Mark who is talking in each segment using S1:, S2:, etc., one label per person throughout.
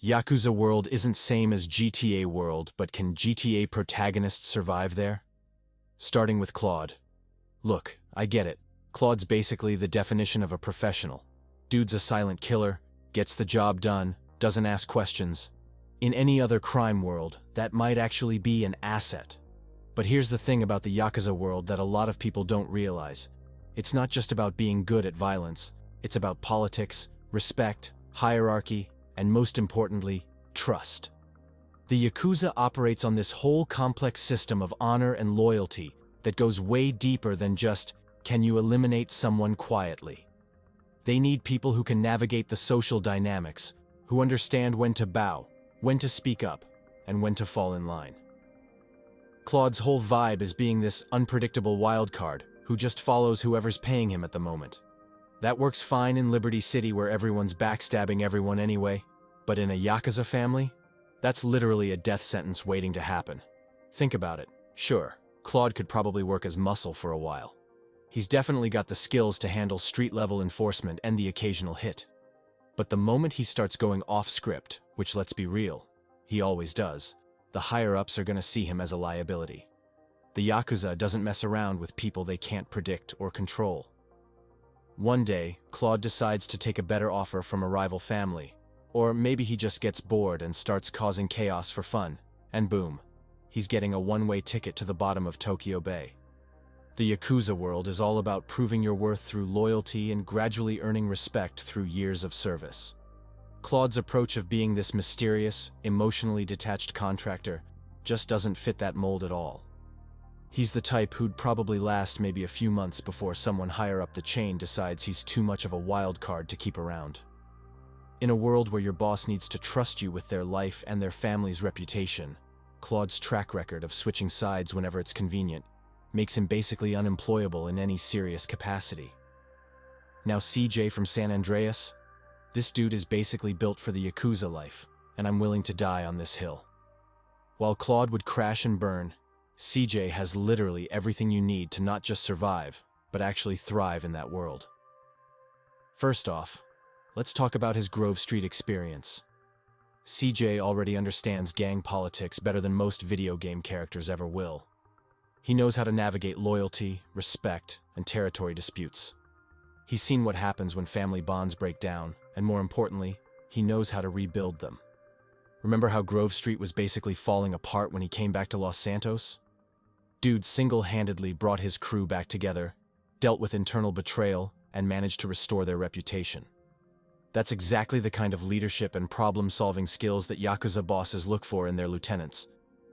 S1: Yakuza world isn't same as GTA world, but can GTA protagonists survive there? Starting with Claude. Look, I get it. Claude's basically the definition of a professional. Dude's a silent killer, gets the job done, doesn't ask questions. In any other crime world, that might actually be an asset. But here's the thing about the Yakuza world that a lot of people don't realize. It's not just about being good at violence. It's about politics, respect, hierarchy, and most importantly, trust. The Yakuza operates on this whole complex system of honor and loyalty that goes way deeper than just, can you eliminate someone quietly? They need people who can navigate the social dynamics, who understand when to bow, when to speak up, and when to fall in line. Claude's whole vibe is being this unpredictable wildcard who just follows whoever's paying him at the moment. That works fine in Liberty City where everyone's backstabbing everyone anyway, but in a Yakuza family, that's literally a death sentence waiting to happen. Think about it. Sure, Claude could probably work as muscle for a while. He's definitely got the skills to handle street-level enforcement and the occasional hit. But the moment he starts going off-script, which let's be real, he always does, the higher-ups are going to see him as a liability. The Yakuza doesn't mess around with people they can't predict or control. One day, Claude decides to take a better offer from a rival family, or maybe he just gets bored and starts causing chaos for fun, and boom, he's getting a one-way ticket to the bottom of Tokyo Bay. The Yakuza world is all about proving your worth through loyalty and gradually earning respect through years of service. Claude's approach of being this mysterious, emotionally detached contractor just doesn't fit that mold at all. He's the type who'd probably last maybe a few months before someone higher up the chain decides he's too much of a wild card to keep around. In a world where your boss needs to trust you with their life and their family's reputation, Claude's track record of switching sides whenever it's convenient makes him basically unemployable in any serious capacity. Now CJ from San Andreas? This dude is basically built for the Yakuza life, and I'm willing to die on this hill. While Claude would crash and burn, CJ has literally everything you need to not just survive, but actually thrive in that world. First off, let's talk about his Grove Street experience. CJ already understands gang politics better than most video game characters ever will. He knows how to navigate loyalty, respect, and territory disputes. He's seen what happens when family bonds break down, and more importantly, he knows how to rebuild them. Remember how Grove Street was basically falling apart when he came back to Los Santos? Dude single-handedly brought his crew back together, dealt with internal betrayal, and managed to restore their reputation. That's exactly the kind of leadership and problem-solving skills that Yakuza bosses look for in their lieutenants.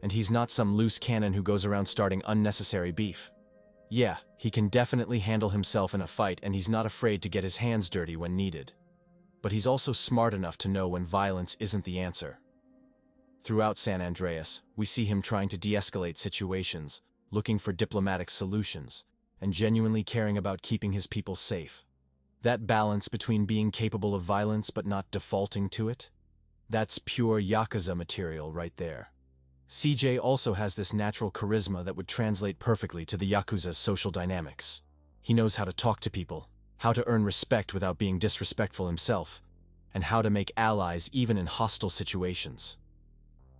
S1: And he's not some loose cannon who goes around starting unnecessary beef. Yeah, he can definitely handle himself in a fight, and he's not afraid to get his hands dirty when needed. But he's also smart enough to know when violence isn't the answer. Throughout San Andreas, we see him trying to de-escalate situations, looking for diplomatic solutions, and genuinely caring about keeping his people safe. That balance between being capable of violence but not defaulting to it, that's pure Yakuza material right there. CJ also has this natural charisma that would translate perfectly to the Yakuza's social dynamics. He knows how to talk to people, how to earn respect without being disrespectful himself, and how to make allies even in hostile situations.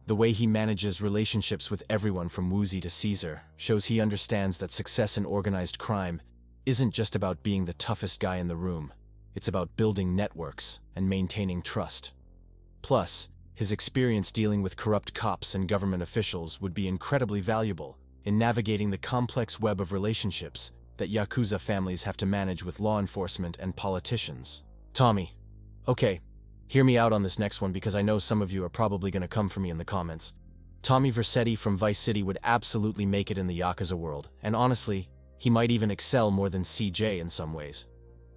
S1: The way he manages relationships with everyone from Woozy to Caesar shows he understands that success in organized crime isn't just about being the toughest guy in the room. It's about building networks and maintaining trust. Plus, his experience dealing with corrupt cops and government officials would be incredibly valuable in navigating the complex web of relationships that Yakuza families have to manage with law enforcement and politicians. Tommy. Okay, hear me out on this next one because I know some of you are probably going to come for me in the comments. Tommy Vercetti from Vice City would absolutely make it in the Yakuza world, and honestly, he might even excel more than CJ in some ways.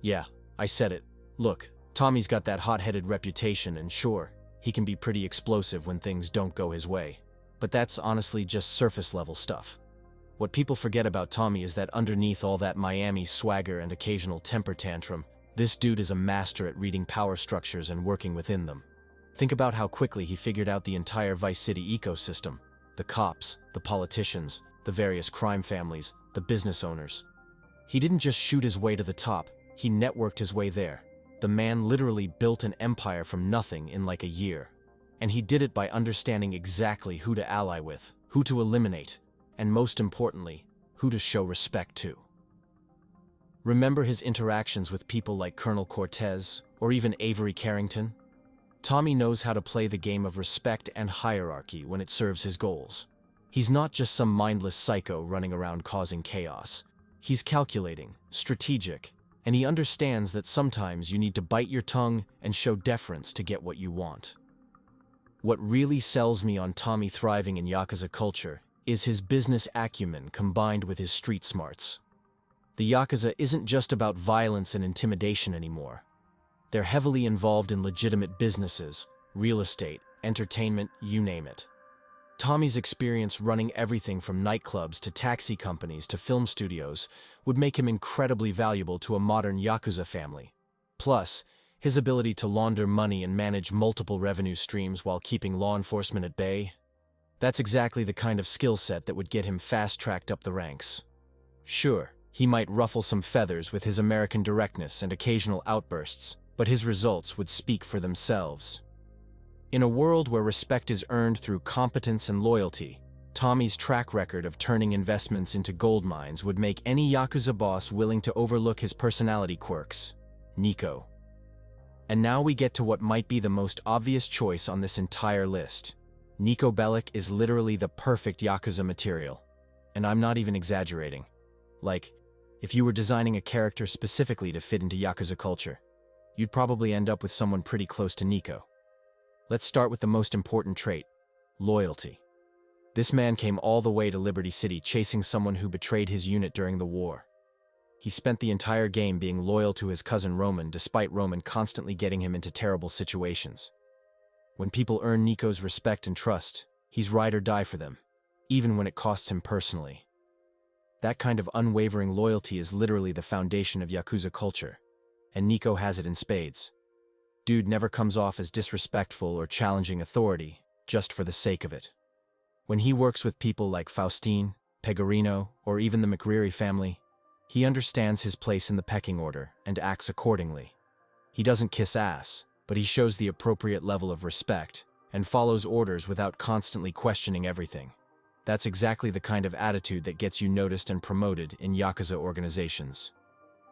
S1: Yeah, I said it. Look, Tommy's got that hot-headed reputation, and sure, he can be pretty explosive when things don't go his way. But that's honestly just surface-level stuff. What people forget about Tommy is that underneath all that Miami swagger and occasional temper tantrum, this dude is a master at reading power structures and working within them. Think about how quickly he figured out the entire Vice City ecosystem. The cops, the politicians, the various crime families, the business owners. He didn't just shoot his way to the top, he networked his way there. The man literally built an empire from nothing in like a year. And he did it by understanding exactly who to ally with, who to eliminate, and most importantly, who to show respect to. Remember his interactions with people like Colonel Cortez or even Avery Carrington? Tommy knows how to play the game of respect and hierarchy when it serves his goals. He's not just some mindless psycho running around causing chaos. He's calculating, strategic, and he understands that sometimes you need to bite your tongue and show deference to get what you want. What really sells me on Tommy thriving in Yakuza culture is his business acumen combined with his street smarts. The Yakuza isn't just about violence and intimidation anymore. They're heavily involved in legitimate businesses, real estate, entertainment, you name it. Tommy's experience running everything from nightclubs to taxi companies to film studios would make him incredibly valuable to a modern Yakuza family. Plus, his ability to launder money and manage multiple revenue streams while keeping law enforcement at bay, that's exactly the kind of skill set that would get him fast-tracked up the ranks. Sure, he might ruffle some feathers with his American directness and occasional outbursts, but his results would speak for themselves. In a world where respect is earned through competence and loyalty, Tommy's track record of turning investments into gold mines would make any Yakuza boss willing to overlook his personality quirks. Niko. And now we get to what might be the most obvious choice on this entire list. Niko Bellic is literally the perfect Yakuza material. And I'm not even exaggerating. Like, if you were designing a character specifically to fit into Yakuza culture, you'd probably end up with someone pretty close to Niko. Let's start with the most important trait, loyalty. This man came all the way to Liberty City chasing someone who betrayed his unit during the war. He spent the entire game being loyal to his cousin Roman despite Roman constantly getting him into terrible situations. When people earn Niko's respect and trust, he's ride or die for them, even when it costs him personally. That kind of unwavering loyalty is literally the foundation of Yakuza culture, and Niko has it in spades. Dude never comes off as disrespectful or challenging authority, just for the sake of it. When he works with people like Faustine, Pegorino, or even the McReary family, he understands his place in the pecking order and acts accordingly. He doesn't kiss ass, but he shows the appropriate level of respect and follows orders without constantly questioning everything. That's exactly the kind of attitude that gets you noticed and promoted in Yakuza organizations.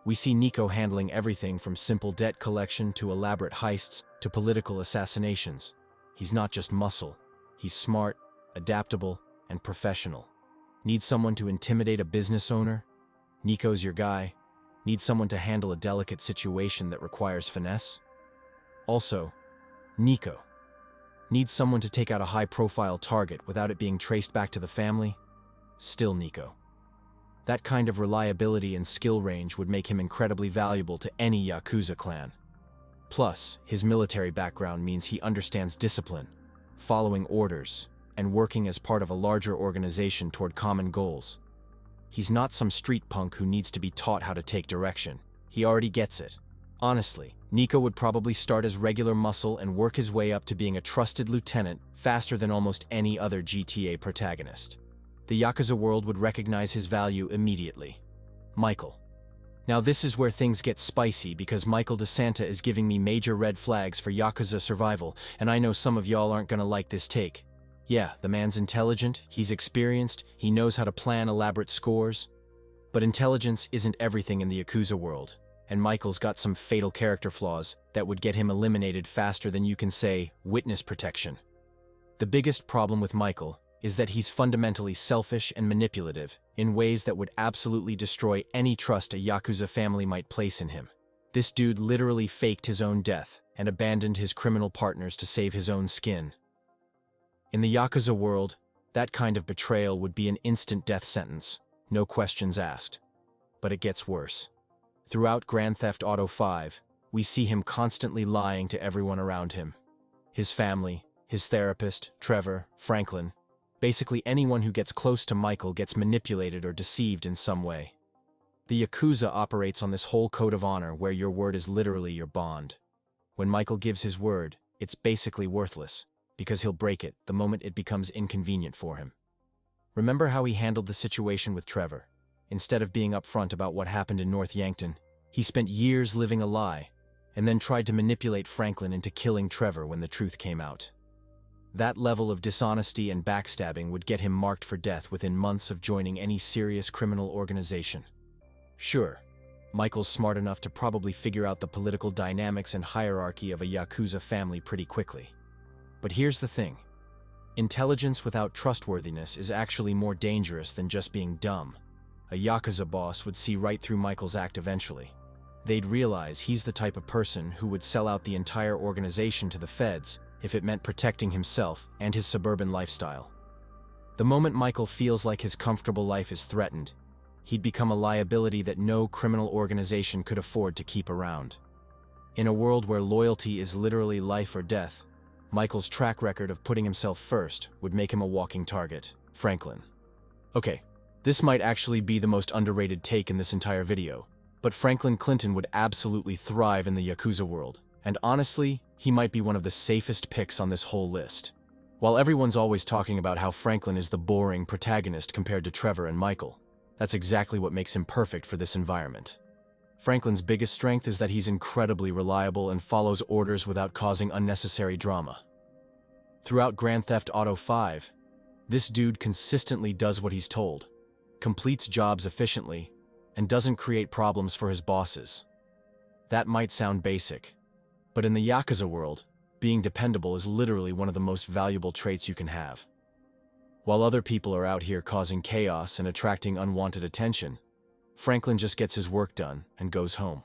S1: We see Niko handling everything from simple debt collection to elaborate heists to political assassinations. He's not just muscle, he's smart, adaptable, and professional. Need someone to intimidate a business owner? Niko's your guy. Need someone to handle a delicate situation that requires finesse? Also, Niko. Need someone to take out a high-profile target without it being traced back to the family? Still Niko. That kind of reliability and skill range would make him incredibly valuable to any Yakuza clan. Plus, his military background means he understands discipline, following orders, and working as part of a larger organization toward common goals. He's not some street punk who needs to be taught how to take direction. He already gets it. Honestly, Niko would probably start as regular muscle and work his way up to being a trusted lieutenant faster than almost any other GTA protagonist. The Yakuza world would recognize his value immediately. Michael. Now this is where things get spicy because Michael DeSanta is giving me major red flags for Yakuza survival, and I know some of y'all aren't gonna like this take. Yeah, the man's intelligent, he's experienced, he knows how to plan elaborate scores. But intelligence isn't everything in the Yakuza world, and Michael's got some fatal character flaws that would get him eliminated faster than you can say witness protection. The biggest problem with Michael is that he's fundamentally selfish and manipulative in ways that would absolutely destroy any trust a Yakuza family might place in him. This dude literally faked his own death and abandoned his criminal partners to save his own skin. In the Yakuza world, that kind of betrayal would be an instant death sentence, no questions asked. But it gets worse. Throughout Grand Theft Auto 5, we see him constantly lying to everyone around him. His family, his therapist, Trevor, Franklin. Basically anyone who gets close to Michael gets manipulated or deceived in some way. The Yakuza operates on this whole code of honor where your word is literally your bond. When Michael gives his word, it's basically worthless, because he'll break it the moment it becomes inconvenient for him. Remember how he handled the situation with Trevor? Instead of being upfront about what happened in North Yankton, he spent years living a lie, and then tried to manipulate Franklin into killing Trevor when the truth came out. That level of dishonesty and backstabbing would get him marked for death within months of joining any serious criminal organization. Sure, Michael's smart enough to probably figure out the political dynamics and hierarchy of a Yakuza family pretty quickly. But here's the thing. Intelligence without trustworthiness is actually more dangerous than just being dumb. A Yakuza boss would see right through Michael's act eventually. They'd realize he's the type of person who would sell out the entire organization to the feds if it meant protecting himself and his suburban lifestyle. The moment Michael feels like his comfortable life is threatened, he'd become a liability that no criminal organization could afford to keep around. In a world where loyalty is literally life or death, Michael's track record of putting himself first would make him a walking target. Franklin. Okay, this might actually be the most underrated take in this entire video, but Franklin Clinton would absolutely thrive in the Yakuza world, and honestly, he might be one of the safest picks on this whole list. While everyone's always talking about how Franklin is the boring protagonist compared to Trevor and Michael, that's exactly what makes him perfect for this environment. Franklin's biggest strength is that he's incredibly reliable and follows orders without causing unnecessary drama. Throughout Grand Theft Auto 5, this dude consistently does what he's told, completes jobs efficiently, and doesn't create problems for his bosses. That might sound basic, but in the Yakuza world, being dependable is literally one of the most valuable traits you can have. While other people are out here causing chaos and attracting unwanted attention, Franklin just gets his work done and goes home.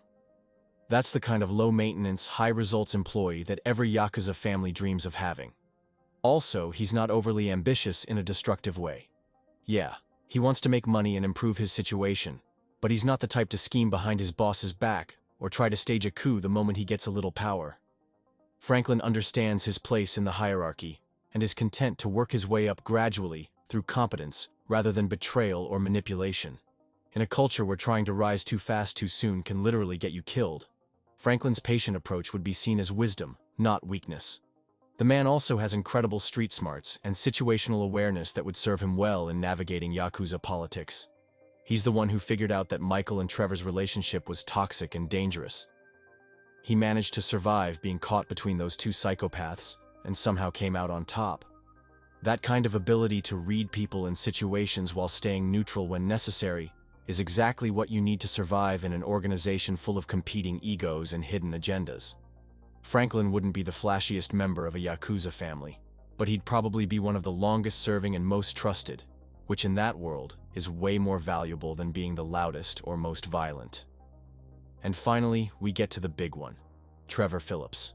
S1: That's the kind of low-maintenance, high-results employee that every Yakuza family dreams of having. Also, he's not overly ambitious in a destructive way. Yeah, he wants to make money and improve his situation, but he's not the type to scheme behind his boss's back or try to stage a coup the moment he gets a little power. Franklin understands his place in the hierarchy and is content to work his way up gradually through competence rather than betrayal or manipulation. In a culture where trying to rise too fast too soon can literally get you killed, Franklin's patient approach would be seen as wisdom, not weakness. The man also has incredible street smarts and situational awareness that would serve him well in navigating Yakuza politics. He's the one who figured out that Michael and Trevor's relationship was toxic and dangerous. He managed to survive being caught between those two psychopaths and somehow came out on top. That kind of ability to read people and situations while staying neutral when necessary is exactly what you need to survive in an organization full of competing egos and hidden agendas. Franklin wouldn't be the flashiest member of a Yakuza family, but he'd probably be one of the longest-serving and most trusted, which in that world is way more valuable than being the loudest or most violent. And finally, we get to the big one, Trevor Phillips.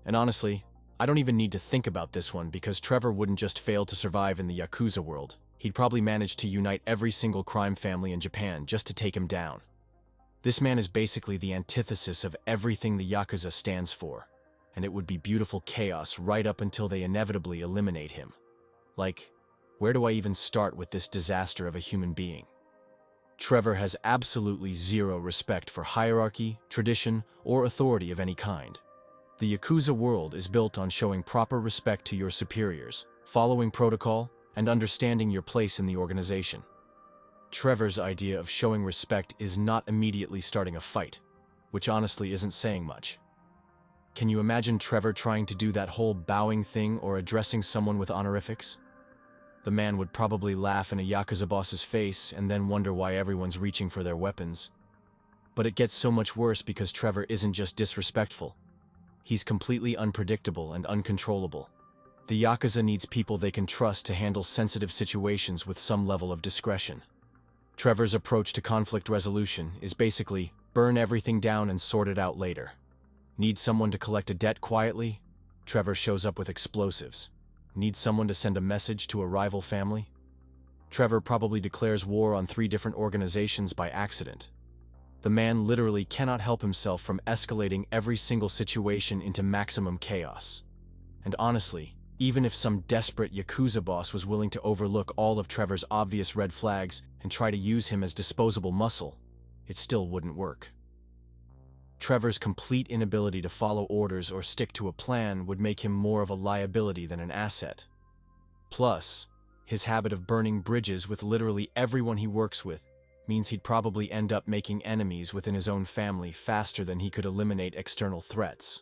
S1: And honestly, I don't even need to think about this one because Trevor wouldn't just fail to survive in the Yakuza world. He'd probably manage to unite every single crime family in Japan just to take him down. This man is basically the antithesis of everything the Yakuza stands for, and it would be beautiful chaos right up until they inevitably eliminate him. Like, where do I even start with this disaster of a human being? Trevor has absolutely zero respect for hierarchy, tradition, or authority of any kind. The Yakuza world is built on showing proper respect to your superiors, following protocol, and understanding your place in the organization. Trevor's idea of showing respect is not immediately starting a fight, which honestly isn't saying much. Can you imagine Trevor trying to do that whole bowing thing or addressing someone with honorifics? The man would probably laugh in a Yakuza boss's face and then wonder why everyone's reaching for their weapons. But it gets so much worse because Trevor isn't just disrespectful. He's completely unpredictable and uncontrollable. The Yakuza needs people they can trust to handle sensitive situations with some level of discretion. Trevor's approach to conflict resolution is basically burn everything down and sort it out later. Need someone to collect a debt quietly? Trevor shows up with explosives. Need someone to send a message to a rival family? Trevor probably declares war on 3 different organizations by accident. The man literally cannot help himself from escalating every single situation into maximum chaos. And honestly, even if some desperate Yakuza boss was willing to overlook all of Trevor's obvious red flags and try to use him as disposable muscle, it still wouldn't work. Trevor's complete inability to follow orders or stick to a plan would make him more of a liability than an asset. Plus, his habit of burning bridges with literally everyone he works with means he'd probably end up making enemies within his own family faster than he could eliminate external threats.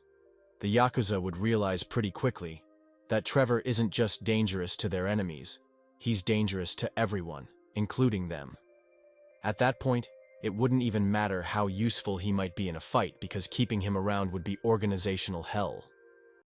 S1: The Yakuza would realize pretty quickly That Trevor isn't just dangerous to their enemies, he's dangerous to everyone, including them. At that point, it wouldn't even matter how useful he might be in a fight because keeping him around would be organizational hell.